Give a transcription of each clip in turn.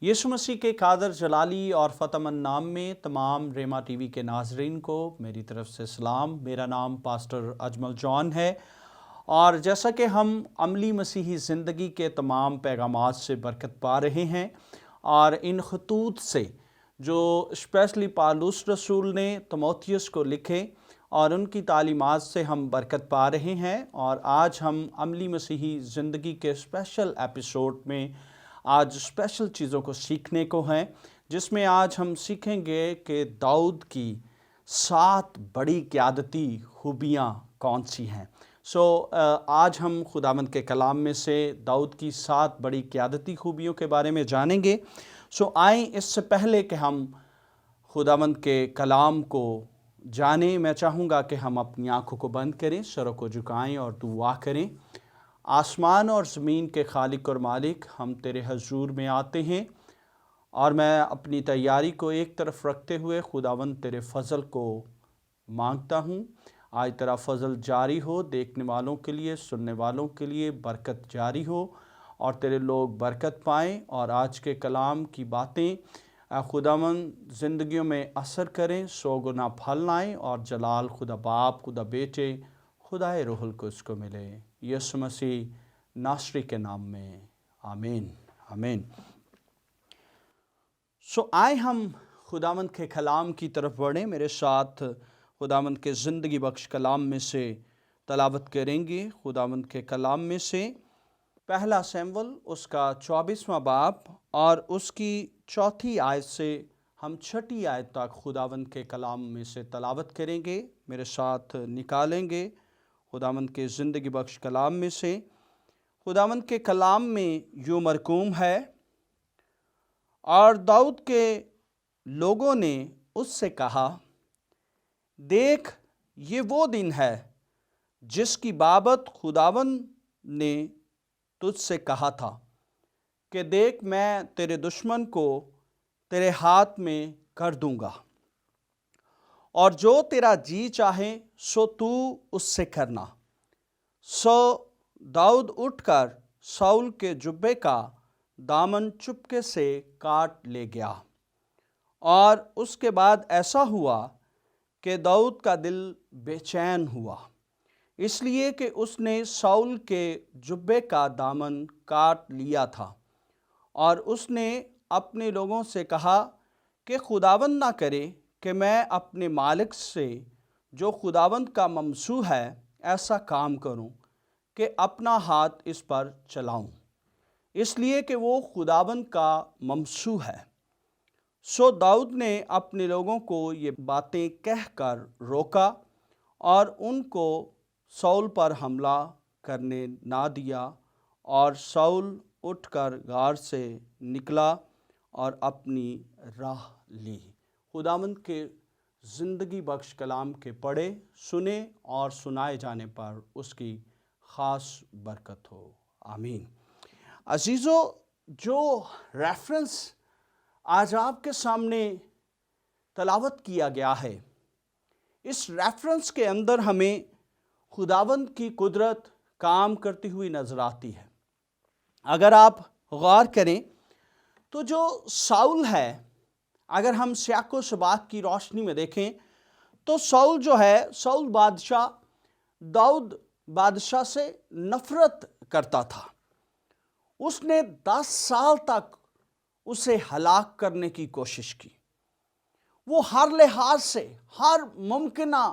یسوع مسیح کے قادر جلالی اور فتح نام میں تمام ریما ٹی وی کے ناظرین کو میری طرف سے سلام۔ میرا نام پاسٹر اجمل جان ہے، اور جیسا کہ ہم عملی مسیحی زندگی کے تمام پیغامات سے برکت پا رہے ہیں، اور ان خطوط سے جو اسپیشلی پالوس رسول نے تیموتھیوس کو لکھے اور ان کی تعلیمات سے ہم برکت پا رہے ہیں، اور آج ہم عملی مسیحی زندگی کے اسپیشل ایپیسوڈ میں آج اسپیشل چیزوں کو سیکھنے کو ہیں، جس میں آج ہم سیکھیں گے کہ داؤد کی 7 بڑی قیادتی خوبیاں کون سی ہیں۔ آج ہم خداوند کے کلام میں سے داؤد کی 7 بڑی قیادتی خوبیوں کے بارے میں جانیں گے۔ آئیں اس سے پہلے کہ ہم خداوند کے کلام کو جانیں، میں چاہوں گا کہ ہم اپنی آنکھوں کو بند کریں، سروں کو جھکائیں اور دعا کریں۔ آسمان اور زمین کے خالق اور مالک، ہم تیرے حضور میں آتے ہیں، اور میں اپنی تیاری کو ایک طرف رکھتے ہوئے خداوند تیرے فضل کو مانگتا ہوں۔ آج تیرا فضل جاری ہو، دیکھنے والوں کے لیے، سننے والوں کے لیے برکت جاری ہو، اور تیرے لوگ برکت پائیں، اور آج کے کلام کی باتیں خداوند زندگیوں میں اثر کریں، 100 گنا پھل لائیں، اور جلال خدا باپ، خدا بیٹے، خدائے روح القدس کو ملے۔ یسوع مسیح ناصری کے نام میں آمین آمین۔ آئے ہم خداوند کے کلام کی طرف بڑھیں، میرے ساتھ خداوند کے زندگی بخش کلام میں سے تلاوت کریں گے۔ خداوند کے کلام میں سے پہلا سموئیل اس کا 24واں باب اور اس کی 4 آیت سے ہم 6 آیت تک خداوند کے کلام میں سے تلاوت کریں گے۔ میرے ساتھ نکالیں گے خداوند کے زندگی بخش کلام میں سے۔ خداوند کے کلام میں یوں مرقوم ہے، اور داؤد کے لوگوں نے اس سے کہا، دیکھ یہ وہ دن ہے جس کی بابت خداوند نے تجھ سے کہا تھا کہ دیکھ میں تیرے دشمن کو تیرے ہاتھ میں کر دوں گا، اور جو تیرا جی چاہے سو تو اس سے کرنا۔ داؤد اٹھ کر ساؤل کے جبے کا دامن چپکے سے کاٹ لے گیا، اور اس کے بعد ایسا ہوا کہ داؤد کا دل بے چین ہوا، اس لیے کہ اس نے ساؤل کے جبے کا دامن کاٹ لیا تھا، اور اس نے اپنے لوگوں سے کہا کہ خداوند نہ کرے کہ میں اپنے مالک سے جو خداوند کا ممسوح ہے ایسا کام کروں کہ اپنا ہاتھ اس پر چلاؤں، اس لیے کہ وہ خداوند کا ممسوح ہے۔ داؤد نے اپنے لوگوں کو یہ باتیں کہہ کر روکا، اور ان کو ساؤل پر حملہ کرنے نہ دیا، اور ساؤل اٹھ کر غار سے نکلا اور اپنی راہ لی۔ خداوند کے زندگی بخش کلام کے پڑھے، سنے اور سنائے جانے پر اس کی خاص برکت ہو، آمین۔ عزیزو، جو ریفرنس آج آپ کے سامنے تلاوت کیا گیا ہے، اس ریفرنس کے اندر ہمیں خداوند کی قدرت کام کرتی ہوئی نظر آتی ہے۔ اگر آپ غور کریں تو جو ساؤل ہے، اگر ہم سیاق و سباق کی روشنی میں دیکھیں تو ساؤل جو ہے، ساؤل بادشاہ داؤد بادشاہ سے نفرت کرتا تھا۔ اس نے 10 سال تک اسے ہلاک کرنے کی کوشش کی۔ وہ ہر لحاظ سے، ہر ممکنہ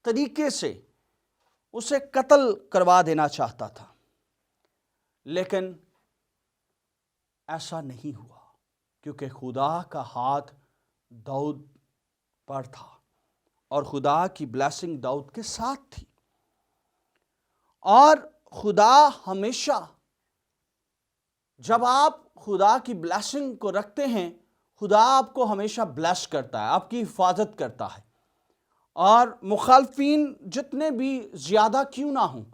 طریقے سے اسے قتل کروا دینا چاہتا تھا، لیکن ایسا نہیں ہوا، کیونکہ خدا کا ہاتھ داؤد پر تھا، اور خدا کی بلیسنگ داؤد کے ساتھ تھی۔ اور خدا ہمیشہ، جب آپ خدا کی بلیسنگ کو رکھتے ہیں، خدا آپ کو ہمیشہ بلیس کرتا ہے، آپ کی حفاظت کرتا ہے، اور مخالفین جتنے بھی زیادہ کیوں نہ ہوں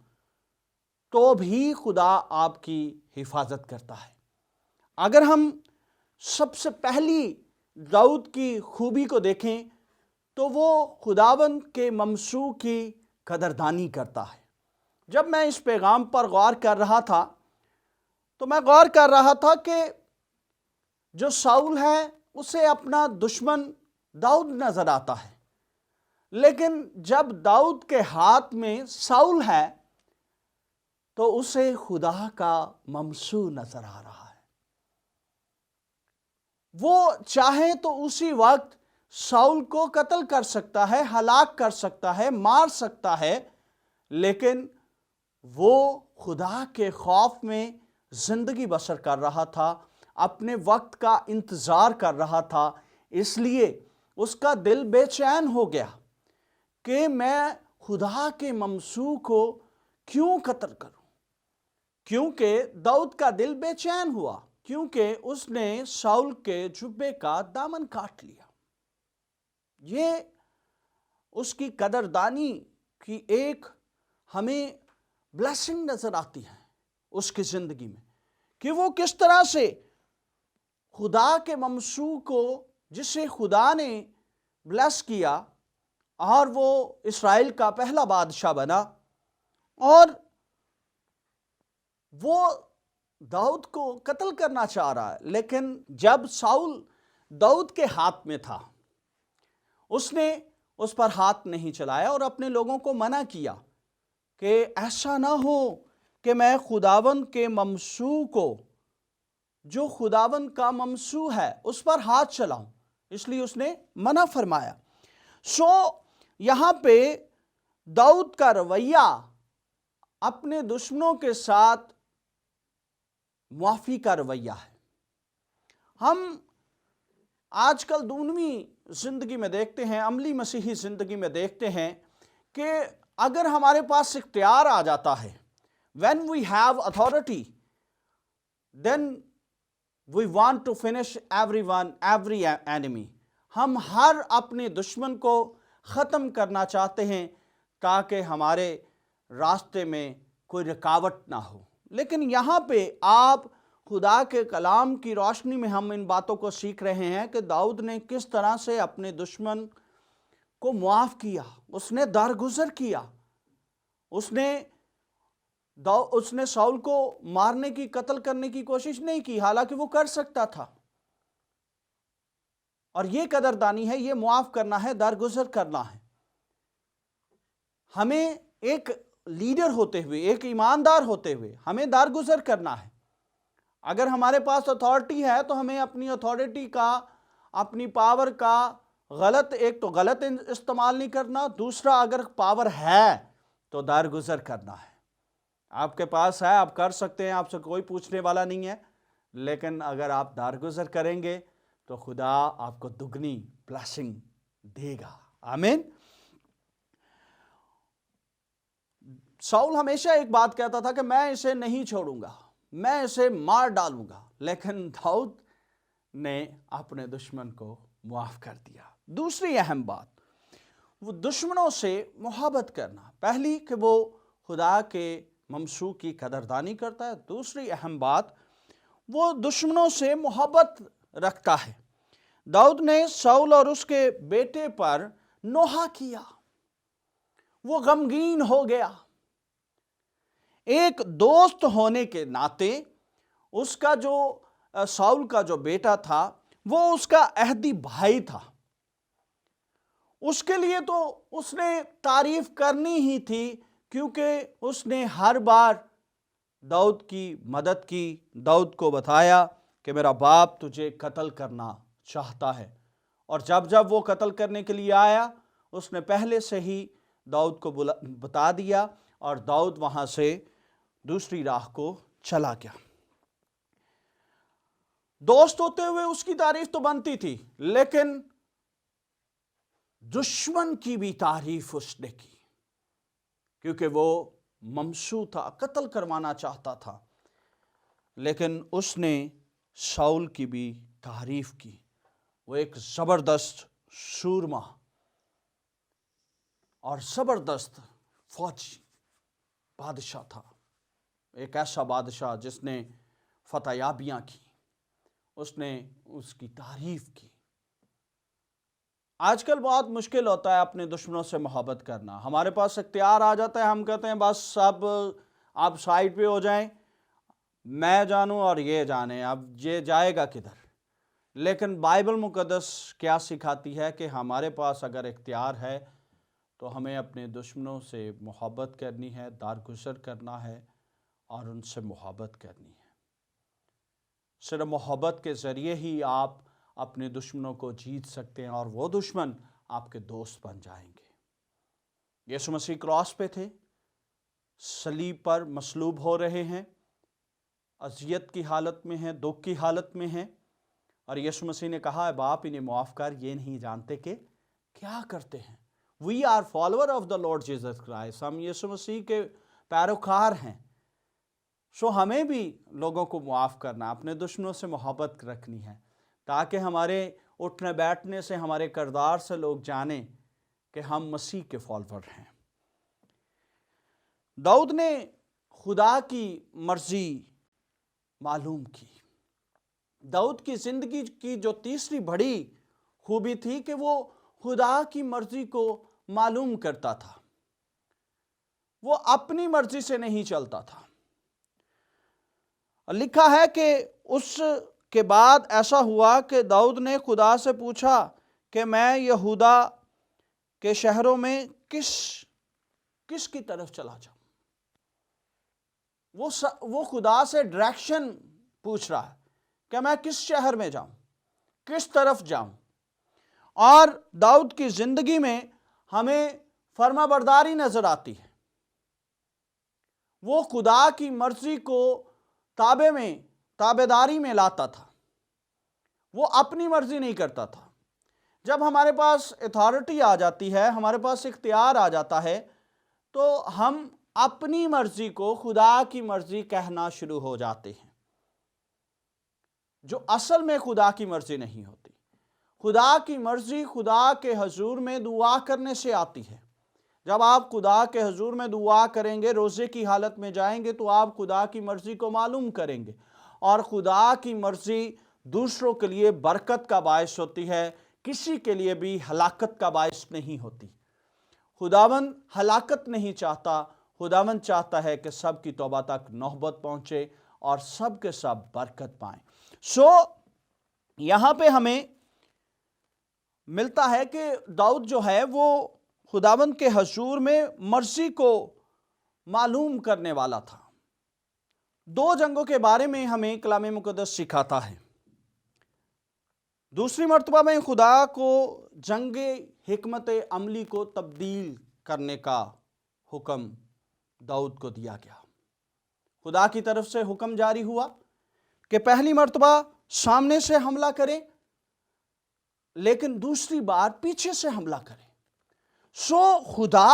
تو بھی خدا آپ کی حفاظت کرتا ہے۔ اگر ہم سب سے پہلی داؤد کی خوبی کو دیکھیں تو وہ خداوند کے ممسوح کی قدردانی کرتا ہے۔ جب میں اس پیغام پر غور کر رہا تھا تو میں غور کر رہا تھا کہ جو ساؤل ہے اسے اپنا دشمن داؤد نظر آتا ہے، لیکن جب داؤد کے ہاتھ میں ساؤل ہے تو اسے خدا کا ممسو نظر آ رہا ہے۔ وہ چاہے تو اسی وقت ساؤل کو قتل کر سکتا ہے، ہلاک کر سکتا ہے، مار سکتا ہے، لیکن وہ خدا کے خوف میں زندگی بسر کر رہا تھا، اپنے وقت کا انتظار کر رہا تھا۔ اس لیے اس کا دل بے چین ہو گیا کہ میں خدا کے ممسو کو کیوں قتل کروں، کیونکہ داؤد کا دل بے چین ہوا، کیونکہ اس نے ساؤل کے جبے کا دامن کاٹ لیا۔ یہ اس کی قدردانی کی ایک ہمیں بلیسنگ نظر آتی ہے اس کی زندگی میں، کہ وہ کس طرح سے خدا کے ممسو کو، جسے خدا نے بلیس کیا اور وہ اسرائیل کا پہلا بادشاہ بنا، اور وہ داؤد کو قتل کرنا چاہ رہا ہے، لیکن جب ساؤل داؤد کے ہاتھ میں تھا اس نے اس پر ہاتھ نہیں چلایا اور اپنے لوگوں کو منع کیا کہ ایسا نہ ہو کہ میں خداوند کے ممسو کو، جو خداوند کا ممسو ہے، اس پر ہاتھ چلاؤں، اس لیے اس نے منع فرمایا۔ یہاں پہ داؤد کا رویہ اپنے دشمنوں کے ساتھ معافی کا رویہ ہے۔ ہم آج کل دنیوی زندگی میں دیکھتے ہیں، عملی مسیحی زندگی میں دیکھتے ہیں کہ اگر ہمارے پاس اختیار آ جاتا ہے، when we have authority, then we want to finish every enemy. ہم ہر اپنے دشمن کو ختم کرنا چاہتے ہیں تاکہ ہمارے راستے میں کوئی رکاوٹ نہ ہو۔ لیکن یہاں پہ آپ خدا کے کلام کی روشنی میں ہم ان باتوں کو سیکھ رہے ہیں کہ داؤد نے کس طرح سے اپنے دشمن کو معاف کیا، اس نے درگزر کیا، اس نے ساؤل کو مارنے کی، قتل کرنے کی کوشش نہیں کی، حالانکہ وہ کر سکتا تھا۔ اور یہ قدردانی ہے، یہ معاف کرنا ہے، درگزر کرنا ہے۔ ہمیں ایک لیڈر ہوتے ہوئے، ایک ایماندار ہوتے ہوئے ہمیں درگزر کرنا ہے۔ اگر ہمارے پاس اتھارٹی ہے تو ہمیں اپنی اتھارٹی کا، اپنی پاور کا ایک تو غلط استعمال نہیں کرنا، دوسرا اگر پاور ہے تو درگزر کرنا ہے۔ آپ کے پاس ہے، آپ کر سکتے ہیں، آپ سے کوئی پوچھنے والا نہیں ہے، لیکن اگر آپ درگزر کریں گے تو خدا آپ کو دگنی بلیسنگ دے گا۔ آمین۔ ساؤل ہمیشہ ایک بات کہتا تھا کہ میں اسے نہیں چھوڑوں گا، میں اسے مار ڈالوں گا، لیکن داؤد نے اپنے دشمن کو معاف کر دیا۔ دوسری اہم بات، وہ دشمنوں سے محبت کرنا۔ پہلی کہ وہ خدا کے ممسو کی قدردانی کرتا ہے، دوسری اہم بات وہ دشمنوں سے محبت رکھتا ہے۔ داؤد نے ساؤل اور اس کے بیٹے پر نوحہ کیا، وہ غمگین ہو گیا۔ ایک دوست ہونے کے ناطے اس کا جو ساؤل کا جو بیٹا تھا وہ اس کا عہدی بھائی تھا، اس کے لیے تو اس نے تعریف کرنی ہی تھی، کیونکہ اس نے ہر بار داؤد کی مدد کی، داؤد کو بتایا کہ میرا باپ تجھے قتل کرنا چاہتا ہے، اور جب وہ قتل کرنے کے لیے آیا اس نے پہلے سے ہی داؤد کو بتا دیا، اور داؤد وہاں سے دوسری راہ کو چلا گیا۔ دوست ہوتے ہوئے اس کی تعریف تو بنتی تھی، لیکن دشمن کی بھی تعریف اس نے کی، کیونکہ وہ ممسو تھا، قتل کروانا چاہتا تھا، لیکن اس نے ساؤل کی بھی تعریف کی۔ وہ ایک زبردست سورما اور زبردست فوجی بادشاہ تھا، ایک ایسا بادشاہ جس نے فتح یابیاں کی، اس نے اس کی تعریف کی۔ آج کل بہت مشکل ہوتا ہے اپنے دشمنوں سے محبت کرنا۔ ہمارے پاس اختیار آ جاتا ہے، ہم کہتے ہیں بس اب آپ سائڈ پہ ہو جائیں، میں جانوں اور یہ جانے، اب یہ جائے گا کدھر۔ لیکن بائبل مقدس کیا سکھاتی ہے کہ ہمارے پاس اگر اختیار ہے تو ہمیں اپنے دشمنوں سے محبت کرنی ہے، درگزر کرنا ہے اور ان سے محبت کرنی ہے۔ صرف محبت کے ذریعے ہی آپ اپنے دشمنوں کو جیت سکتے ہیں اور وہ دشمن آپ کے دوست بن جائیں گے۔ یسوع مسیح کراس پہ تھے، صلیب پر مصلوب ہو رہے ہیں، اذیت کی حالت میں ہیں، دکھ کی حالت میں ہیں، اور یسوع مسیح نے کہا، باپ انہیں معاف کر، یہ نہیں جانتے کہ کیا کرتے ہیں۔ We are follower of the Lord Jesus Christ. ہم یسوع مسیح کے پیروکار ہیں، سو ہمیں بھی لوگوں کو معاف کرنا، اپنے دشمنوں سے محبت رکھنی ہے، تاکہ ہمارے اٹھنے بیٹھنے سے، ہمارے کردار سے لوگ جانیں کہ ہم مسیح کے فالوور ہیں۔ داؤد نے خدا کی مرضی معلوم کی۔ داؤد کی زندگی کی جو تیسری بڑی خوبی تھی کہ وہ خدا کی مرضی کو معلوم کرتا تھا، وہ اپنی مرضی سے نہیں چلتا تھا۔ لکھا ہے کہ اس کے بعد ایسا ہوا کہ داؤد نے خدا سے پوچھا کہ میں یہودا کے شہروں میں کس کی طرف چلا جاؤں۔ وہ خدا سے ڈائریکشن پوچھ رہا ہے کہ میں کس شہر میں جاؤں، کس طرف جاؤں۔ اور داؤد کی زندگی میں ہمیں فرما برداری نظر آتی ہے۔ وہ خدا کی مرضی کو تابعداری میں لاتا تھا، وہ اپنی مرضی نہیں کرتا تھا۔ جب ہمارے پاس اتھارٹی آ جاتی ہے، ہمارے پاس اختیار آ جاتا ہے، تو ہم اپنی مرضی کو خدا کی مرضی کہنا شروع ہو جاتے ہیں، جو اصل میں خدا کی مرضی نہیں ہوتی۔ خدا کی مرضی خدا کے حضور میں دعا کرنے سے آتی ہے۔ جب آپ خدا کے حضور میں دعا کریں گے، روزے کی حالت میں جائیں گے، تو آپ خدا کی مرضی کو معلوم کریں گے، اور خدا کی مرضی دوسروں کے لیے برکت کا باعث ہوتی ہے، کسی کے لیے بھی ہلاکت کا باعث نہیں ہوتی۔ خداوند ہلاکت نہیں چاہتا، خداوند چاہتا ہے کہ سب کی توبہ تک نوبت پہنچے اور سب کے سب برکت پائیں۔ سو یہاں پہ ہمیں ملتا ہے کہ داؤد جو ہے وہ خداوند کے حضور میں مرضی کو معلوم کرنے والا تھا۔ 2 جنگوں کے بارے میں ہمیں کلام مقدس سکھاتا ہے۔ دوسری مرتبہ میں خدا کو جنگ حکمت عملی کو تبدیل کرنے کا حکم داؤد کو دیا گیا۔ خدا کی طرف سے حکم جاری ہوا کہ پہلی مرتبہ سامنے سے حملہ کریں، لیکن دوسری بار پیچھے سے حملہ کریں۔ سو خدا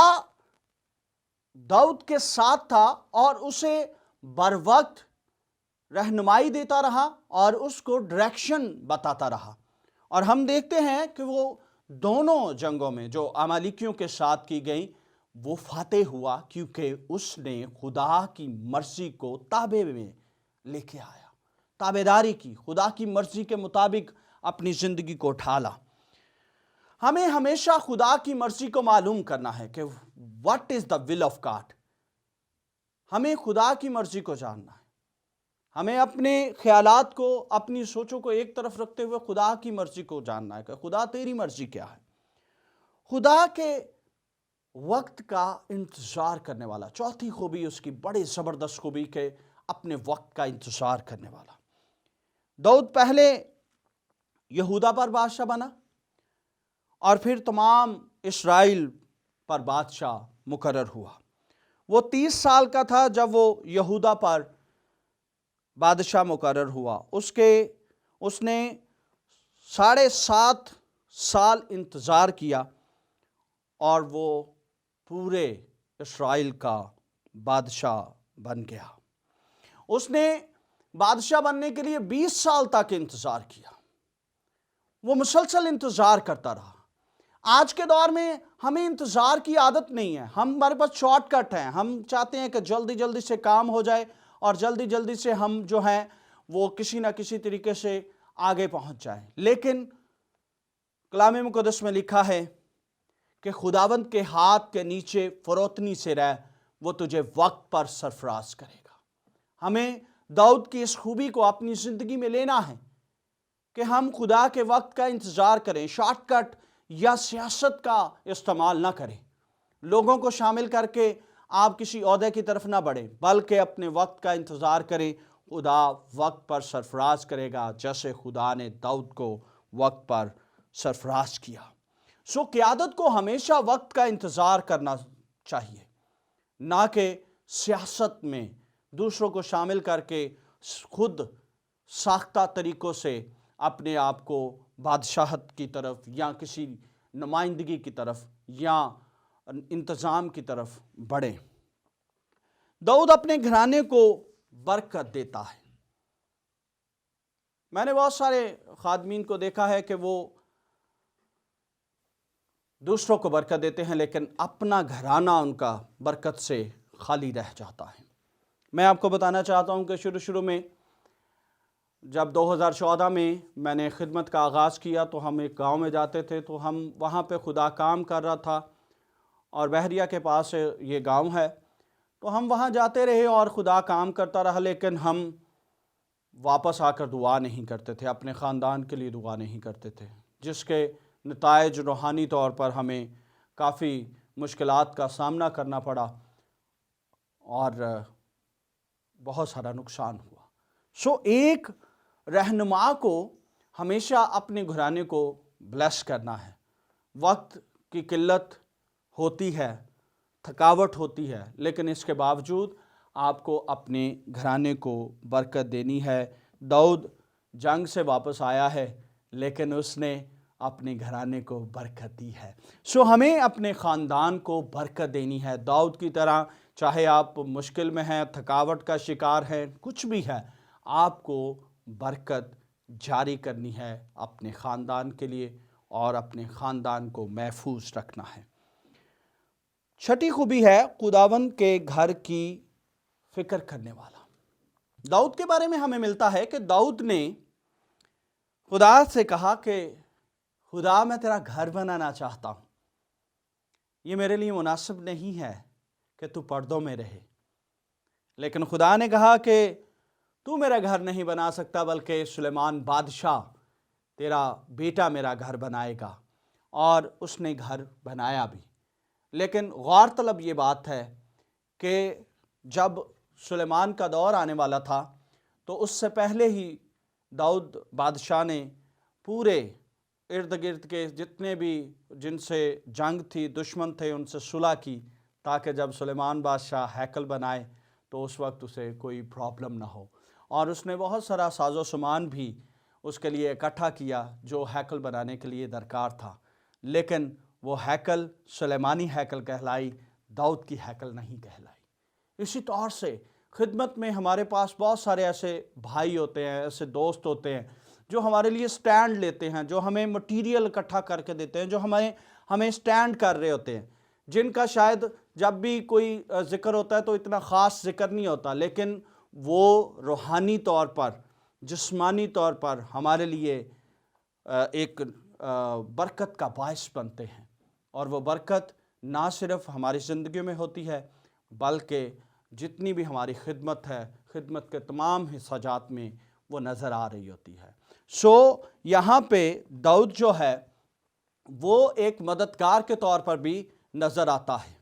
داؤد کے ساتھ تھا اور اسے بر وقت رہنمائی دیتا رہا اور اس کو ڈائریکشن بتاتا رہا، اور ہم دیکھتے ہیں کہ وہ دونوں جنگوں میں جو عمالیکیوں کے ساتھ کی گئیں وہ فاتح ہوا، کیونکہ اس نے خدا کی مرضی کو تابع میں لے کے آیا، تابعداری کی، خدا کی مرضی کے مطابق اپنی زندگی کو ڈھالا۔ ہمیں ہمیشہ خدا کی مرضی کو معلوم کرنا ہے کہ what is the will of God۔ ہمیں خدا کی مرضی کو جاننا ہے، ہمیں اپنے خیالات کو، اپنی سوچوں کو ایک طرف رکھتے ہوئے خدا کی مرضی کو جاننا ہے کہ خدا تیری مرضی کیا ہے۔ خدا کے وقت کا انتظار کرنے والا، چوتھی خوبی اس کی بڑی زبردست خوبی کہ اپنے وقت کا انتظار کرنے والا۔ داؤد پہلے یہودا پر بادشاہ بنا اور پھر تمام اسرائیل پر بادشاہ مقرر ہوا۔ وہ 30 سال کا تھا جب وہ یہودا پر بادشاہ مقرر ہوا۔ اس نے 7.5 سال انتظار کیا اور وہ پورے اسرائیل کا بادشاہ بن گیا۔ اس نے بادشاہ بننے کے لیے 20 سال تک انتظار کیا، وہ مسلسل انتظار کرتا رہا۔ آج کے دور میں ہمیں انتظار کی عادت نہیں ہے، ہمارے پاس شارٹ کٹ ہیں، ہم چاہتے ہیں کہ جلدی جلدی سے کام ہو جائے اور جلدی جلدی سے ہم جو ہیں وہ کسی نہ کسی طریقے سے آگے پہنچ جائیں۔ لیکن کلام مقدس میں لکھا ہے کہ خداوند کے ہاتھ کے نیچے فروتنی سے رہ، وہ تجھے وقت پر سرفراز کرے گا۔ ہمیں داؤد کی اس خوبی کو اپنی زندگی میں لینا ہے کہ ہم خدا کے وقت کا انتظار کریں، شارٹ کٹ یا سیاست کا استعمال نہ کریں، لوگوں کو شامل کر کے آپ کسی عہدے کی طرف نہ بڑھیں، بلکہ اپنے وقت کا انتظار کریں۔ خدا وقت پر سرفراز کرے گا، جیسے خدا نے داؤد کو وقت پر سرفراز کیا۔ قیادت کو ہمیشہ وقت کا انتظار کرنا چاہیے، نہ کہ سیاست میں دوسروں کو شامل کر کے خود ساختہ طریقوں سے اپنے آپ کو بادشاہت کی طرف یا کسی نمائندگی کی طرف یا انتظام کی طرف بڑھیں۔ داؤد اپنے گھرانے کو برکت دیتا ہے۔ میں نے بہت سارے خادمین کو دیکھا ہے کہ وہ دوسروں کو برکت دیتے ہیں، لیکن اپنا گھرانہ ان کا برکت سے خالی رہ جاتا ہے۔ میں آپ کو بتانا چاہتا ہوں کہ شروع میں جب 2014 میں نے خدمت کا آغاز کیا تو ہم ایک گاؤں میں جاتے تھے، تو ہم وہاں پہ خدا کام کر رہا تھا، اور بحریہ کے پاس یہ گاؤں ہے، تو ہم وہاں جاتے رہے اور خدا کام کرتا رہا، لیکن ہم واپس آ کر دعا نہیں کرتے تھے، اپنے خاندان کے لیے دعا نہیں کرتے تھے، جس کے نتائج روحانی طور پر ہمیں کافی مشکلات کا سامنا کرنا پڑا اور بہت سارا نقصان ہوا۔ ایک رہنما کو ہمیشہ اپنے گھرانے کو بلیس کرنا ہے۔ وقت کی قلت ہوتی ہے، تھکاوٹ ہوتی ہے، لیکن اس کے باوجود آپ کو اپنے گھرانے کو برکت دینی ہے۔ داؤد جنگ سے واپس آیا ہے، لیکن اس نے اپنے گھرانے کو برکت دی ہے۔ ہمیں اپنے خاندان کو برکت دینی ہے، داؤد کی طرح۔ چاہے آپ مشکل میں ہیں، تھکاوٹ کا شکار ہیں، کچھ بھی ہے، آپ کو برکت جاری کرنی ہے اپنے خاندان کے لیے، اور اپنے خاندان کو محفوظ رکھنا ہے۔ چھٹی خوبی ہے خداوند کے گھر کی فکر کرنے والا۔ داؤد کے بارے میں ہمیں ملتا ہے کہ داؤد نے خدا سے کہا کہ خدا، میں تیرا گھر بنانا چاہتا ہوں، یہ میرے لیے مناسب نہیں ہے کہ تو پردوں میں رہے، لیکن خدا نے کہا کہ تو میرا گھر نہیں بنا سکتا، بلکہ سلیمان بادشاہ تیرا بیٹا میرا گھر بنائے گا، اور اس نے گھر بنایا بھی۔ لیکن غور طلب یہ بات ہے کہ جب سلیمان کا دور آنے والا تھا تو اس سے پہلے ہی داؤد بادشاہ نے پورے ارد گرد کے جتنے بھی جن سے جنگ تھی، دشمن تھے، ان سے صلح کی، تاکہ جب سلیمان بادشاہ ہیکل بنائے تو اس وقت اسے کوئی پرابلم نہ ہو۔ اور اس نے بہت سارا ساز و سامان بھی اس کے لیے اکٹھا کیا جو ہیکل بنانے کے لیے درکار تھا، لیکن وہ ہیکل سلیمانی ہیکل کہلائی، داؤد کی ہیکل نہیں کہلائی۔ اسی طور سے خدمت میں ہمارے پاس بہت سارے ایسے بھائی ہوتے ہیں، ایسے دوست ہوتے ہیں جو ہمارے لیے سٹینڈ لیتے ہیں، جو ہمیں مٹیریل اکٹھا کر کے دیتے ہیں، جو ہمیں سٹینڈ کر رہے ہوتے ہیں، جن کا شاید جب بھی کوئی ذکر ہوتا ہے تو اتنا خاص ذکر نہیں ہوتا، لیکن وہ روحانی طور پر، جسمانی طور پر ہمارے لیے ایک برکت کا باعث بنتے ہیں، اور وہ برکت نہ صرف ہماری زندگیوں میں ہوتی ہے، بلکہ جتنی بھی ہماری خدمت ہے، خدمت کے تمام حصہ جات میں وہ نظر آ رہی ہوتی ہے۔ یہاں پہ داؤد جو ہے وہ ایک مددگار کے طور پر بھی نظر آتا ہے۔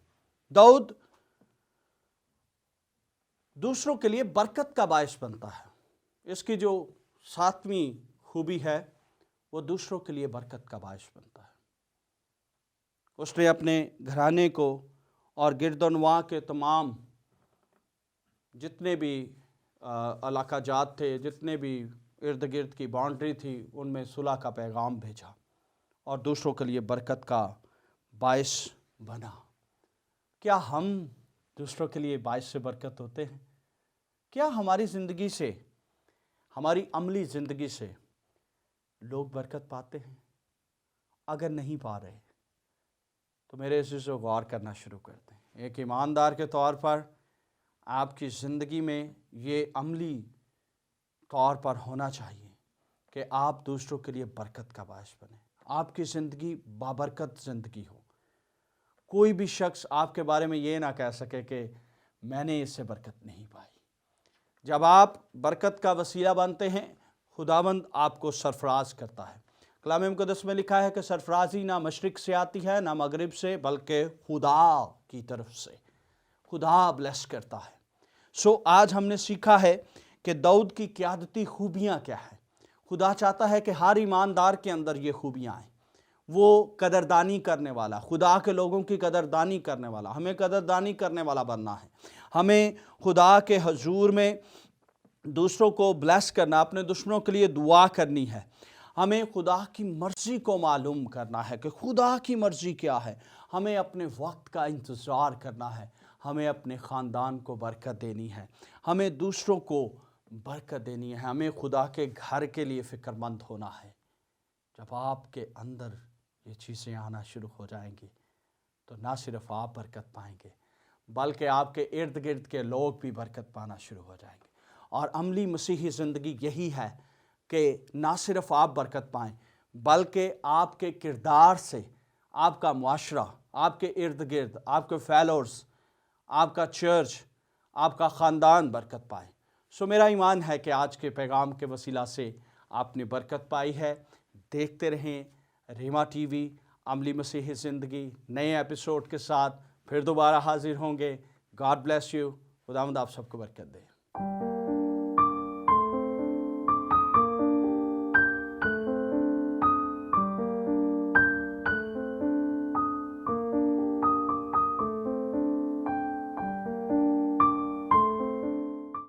داؤد دوسروں کے لیے برکت کا باعث بنتا ہے۔ اس کی جو 7ویں خوبی ہے وہ دوسروں کے لیے برکت کا باعث بنتا ہے۔ اس نے اپنے گھرانے کو اور گرد و نواح کے تمام جتنے بھی علاقہ جات تھے، جتنے بھی ارد گرد کی باؤنڈری تھی، ان میں صلح کا پیغام بھیجا اور دوسروں کے لیے برکت کا باعث بنا۔ کیا ہم دوسروں کے لیے باعث سے برکت ہوتے ہیں؟ کیا ہماری زندگی سے، ہماری عملی زندگی سے لوگ برکت پاتے ہیں؟ اگر نہیں پا رہے تو میرے عزیزو غور کرنا شروع کرتے ہیں۔ ایک ایماندار کے طور پر آپ کی زندگی میں یہ عملی طور پر ہونا چاہیے کہ آپ دوسروں کے لیے برکت کا باعث بنیں، آپ کی زندگی بابرکت زندگی ہو۔ کوئی بھی شخص آپ کے بارے میں یہ نہ کہہ سکے کہ میں نے اس سے برکت نہیں پائی۔ جب آپ برکت کا وسیلہ بنتے ہیں، خداوند آپ کو سرفراز کرتا ہے۔ کلام مقدس میں لکھا ہے کہ سرفرازی نہ مشرق سے آتی ہے نہ مغرب سے، بلکہ خدا کی طرف سے۔ خدا بلیس کرتا ہے۔ آج ہم نے سیکھا ہے کہ داؤد کی قیادتی خوبیاں کیا ہیں۔ خدا چاہتا ہے کہ ہر ایماندار کے اندر یہ خوبیاں آئیں۔ وہ قدردانی کرنے والا، خدا کے لوگوں کی قدردانی کرنے والا، ہمیں قدردانی کرنے والا بننا ہے۔ ہمیں خدا کے حضور میں دوسروں کو بلیس کرنا، اپنے دشمنوں کے لیے دعا کرنی ہے۔ ہمیں خدا کی مرضی کو معلوم کرنا ہے کہ خدا کی مرضی کیا ہے۔ ہمیں اپنے وقت کا انتظار کرنا ہے۔ ہمیں اپنے خاندان کو برکت دینی ہے۔ ہمیں دوسروں کو برکت دینی ہے۔ ہمیں خدا کے گھر کے لیے فکر مند ہونا ہے۔ جب آپ کے اندر یہ چیزیں آنا شروع ہو جائیں گی تو نہ صرف آپ برکت پائیں گے بلکہ آپ کے ارد گرد کے لوگ بھی برکت پانا شروع ہو جائیں گے۔ اور عملی مسیحی زندگی یہی ہے کہ نہ صرف آپ برکت پائیں بلکہ آپ کے کردار سے آپ کا معاشرہ، آپ کے ارد گرد، آپ کے فیلورز، آپ کا چرچ، آپ کا خاندان برکت پائے۔ میرا ایمان ہے کہ آج کے پیغام کے وسیلہ سے آپ نے برکت پائی ہے۔ دیکھتے رہیں ریما ٹی وی، عملی مسیحی زندگی، نئے ایپیسوڈ کے ساتھ پھر دوبارہ حاضر ہوں گے۔ God bless you. خداوند آپ سب کو برکت دے۔